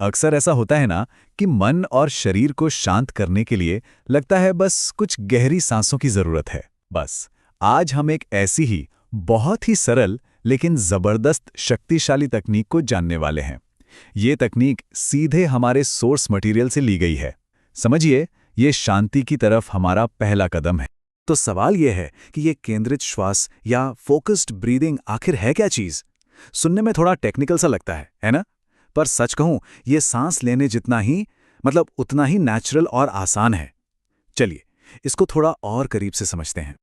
अक्सर ऐसा होता है ना कि मन और शरीर को शांत करने के लिए लगता है बस कुछ गहरी सांसों की जरूरत है। बस आज हम एक ऐसी ही बहुत ही सरल लेकिन जबरदस्त शक्तिशाली तकनीक को जानने वाले हैं। ये तकनीक सीधे हमारे सोर्स मटेरियल से ली गई है। समझिए, ये शांति की तरफ हमारा पहला कदम है। तो सवाल यह है कि ये केंद्रित श्वास या फोकस्ड ब्रीदिंग आखिर है क्या चीज? सुनने में थोड़ा टेक्निकल सा लगता है ना? पर सच कहूं, ये सांस लेने जितना ही उतना ही नेचुरल और आसान है। चलिए इसको थोड़ा और करीब से समझते हैं।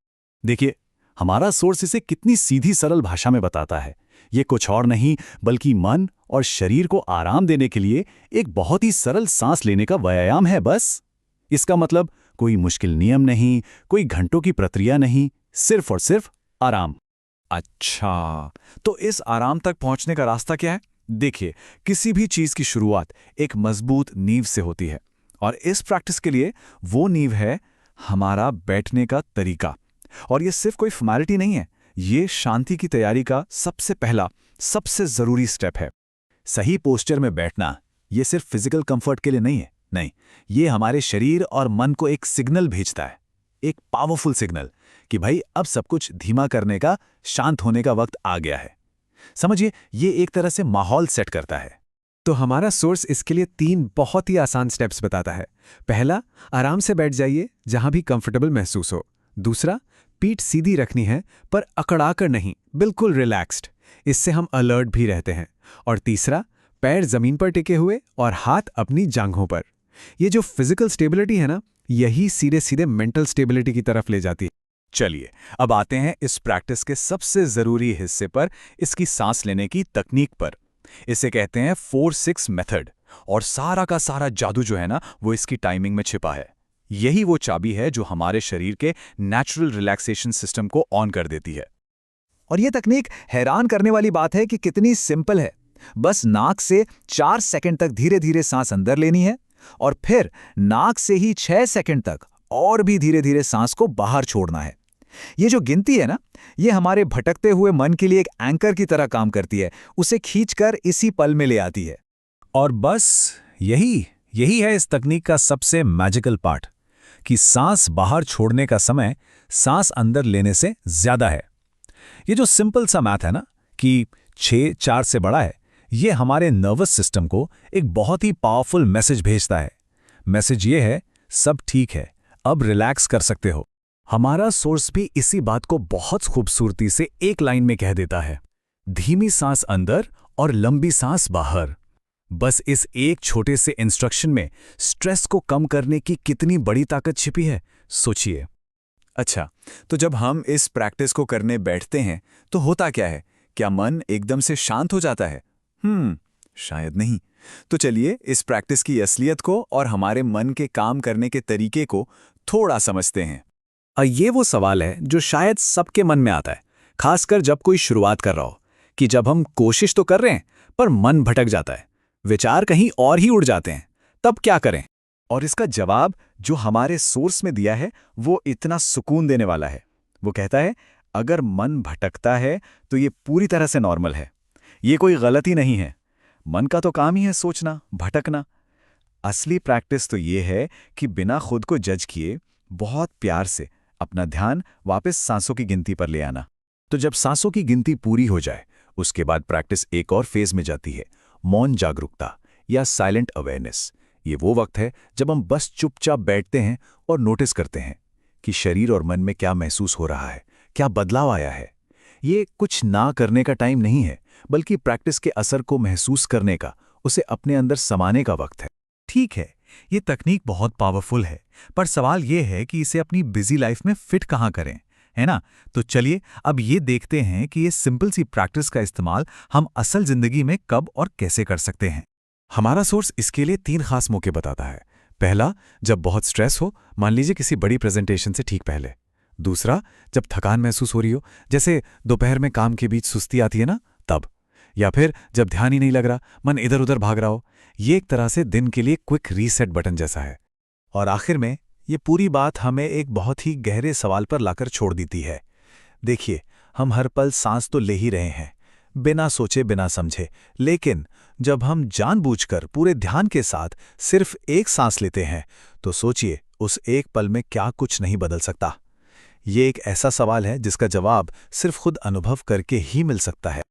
देखिए, हमारा सोर्स इसे कितनी सीधी सरल भाषा में बताता है। ये कुछ और नहीं बल्कि मन और शरीर को आराम देने के लिए एक बहुत ही सरल सांस लेने का व्यायाम है। बस इसका मतलब कोई मुश्किल नियम नहीं, कोई घंटों की प्रक्रिया नहीं, सिर्फ और सिर्फ आराम। अच्छा, तो इस आराम तक पहुंचने का रास्ता क्या है? देखिए, किसी भी चीज की शुरुआत एक मजबूत नींव से होती है, और इस प्रैक्टिस के लिए वो नींव है हमारा बैठने का तरीका। और ये सिर्फ कोई फॉर्मेलिटी नहीं है, ये शांति की तैयारी का सबसे पहला, सबसे जरूरी स्टेप है। सही पोस्चर में बैठना ये सिर्फ फिजिकल कंफर्ट के लिए नहीं है, नहीं, ये हमारे शरीर और मन को एक सिग्नल भेजता है, एक पावरफुल सिग्नल कि भाई अब सब कुछ धीमा करने का, शांत होने का वक्त आ गया है। समझिए, ये एक तरह से माहौल सेट करता है। तो हमारा सोर्स इसके लिए 3 बहुत ही आसान स्टेप्स बताता है। पहला, आराम से बैठ जाइए जहां भी कंफर्टेबल महसूस हो। दूसरा, पीठ सीधी रखनी है पर अकड़ाकर नहीं, बिल्कुल रिलैक्स्ड, इससे हम अलर्ट भी रहते हैं। और तीसरा, पैर जमीन पर टिके हुए और हाथ अपनी जांघों पर। ये जो फिजिकल स्टेबिलिटी है ना, यही सीधे सीधे मेंटल स्टेबिलिटी की तरफ ले जाती है। चलिए अब आते हैं इस प्रैक्टिस के सबसे जरूरी हिस्से पर, इसकी सांस लेने की तकनीक पर। इसे कहते हैं 4-6 मेथड, और सारा का सारा जादू जो है ना, वो इसकी टाइमिंग में छिपा है। यही वो चाबी है जो हमारे शरीर के नेचुरल रिलैक्सेशन सिस्टम को ऑन कर देती है। और ये तकनीक हैरान करने वाली बात है कि कितनी सिंपल है। बस नाक से 4 सेकंड तक धीरे धीरे सांस अंदर लेनी है, और फिर नाक से ही 6 सेकंड तक और भी धीरे धीरे सांस को बाहर छोड़ना है। ये जो गिनती है ना, ये हमारे भटकते हुए मन के लिए एक एंकर की तरह काम करती है, उसे खींचकर इसी पल में ले आती है। और बस यही है इस तकनीक का सबसे मैजिकल पार्ट, कि सांस बाहर छोड़ने का समय सांस अंदर लेने से ज्यादा है। ये जो सिंपल सा मैथ है ना कि 6 4 से बड़ा है, ये हमारे नर्वस सिस्टम को एक बहुत ही पावरफुल मैसेज भेजता है। मैसेज ये है, सब ठीक है, अब रिलैक्स कर सकते हो। हमारा सोर्स भी इसी बात को बहुत खूबसूरती से एक लाइन में कह देता है, धीमी सांस अंदर और लंबी सांस बाहर। बस इस एक छोटे से इंस्ट्रक्शन में स्ट्रेस को कम करने की कितनी बड़ी ताकत छिपी है, सोचिए। अच्छा, तो जब हम इस प्रैक्टिस को करने बैठते हैं तो होता क्या है? क्या मन एकदम से शांत हो जाता है? शायद नहीं। तो चलिए इस प्रैक्टिस की असलियत को और हमारे मन के काम करने के तरीके को थोड़ा समझते हैं। ये वो सवाल है जो शायद सबके मन में आता है, खासकर जब कोई शुरुआत कर रहा हो, कि जब हम कोशिश तो कर रहे हैं पर मन भटक जाता है, विचार कहीं और ही उड़ जाते हैं, तब क्या करें? और इसका जवाब जो हमारे सोर्स में दिया है वो इतना सुकून देने वाला है। वो कहता है, अगर मन भटकता है तो ये पूरी तरह से नॉर्मल है, ये कोई गलती नहीं है। मन का तो काम ही है सोचना, भटकना। असली प्रैक्टिस तो ये है कि बिना खुद को जज किए बहुत प्यार से अपना ध्यान वापस सांसों की गिनती पर ले आना। तो जब सांसों की गिनती पूरी हो जाए, उसके बाद प्रैक्टिस एक और फेज में जाती है, मौन जागरूकता या साइलेंट अवेयरनेस। ये वो वक्त है जब हम बस चुपचाप बैठते हैं और नोटिस करते हैं कि शरीर और मन में क्या महसूस हो रहा है, क्या बदलाव आया है। ये कुछ ना करने का टाइम नहीं है, बल्कि प्रैक्टिस के असर को महसूस करने का, उसे अपने अंदर समाने का वक्त है। ठीक है, ये तकनीक बहुत पावरफुल है, पर सवाल ये है कि इसे अपनी बिजी लाइफ में फिट कहाँ करें, है ना? तो चलिए अब ये देखते हैं कि ये सिंपल सी प्रैक्टिस का इस्तेमाल हम असल जिंदगी में कब और कैसे कर सकते हैं। हमारा सोर्स इसके लिए 3 खास मौके बताता है। पहला, जब बहुत स्ट्रेस हो, मान लीजिए किसी बड़ी प्रेजेंटेशन से ठीक पहले। दूसरा, जब थकान महसूस हो रही हो, जैसे दोपहर में काम के बीच सुस्ती आती है ना, तब। या फिर जब ध्यान ही नहीं लग रहा, मन इधर उधर भाग रहा हो। ये एक तरह से दिन के लिए क्विक रीसेट बटन जैसा है। और आखिर में ये पूरी बात हमें एक बहुत ही गहरे सवाल पर लाकर छोड़ देती है। देखिए, हम हर पल सांस तो ले ही रहे हैं, बिना सोचे बिना समझे, लेकिन जब हम जानबूझकर पूरे ध्यान के साथ सिर्फ एक सांस लेते हैं, तो सोचिए उस एक पल में क्या कुछ नहीं बदल सकता। ये एक ऐसा सवाल है जिसका जवाब सिर्फ खुद अनुभव करके ही मिल सकता है।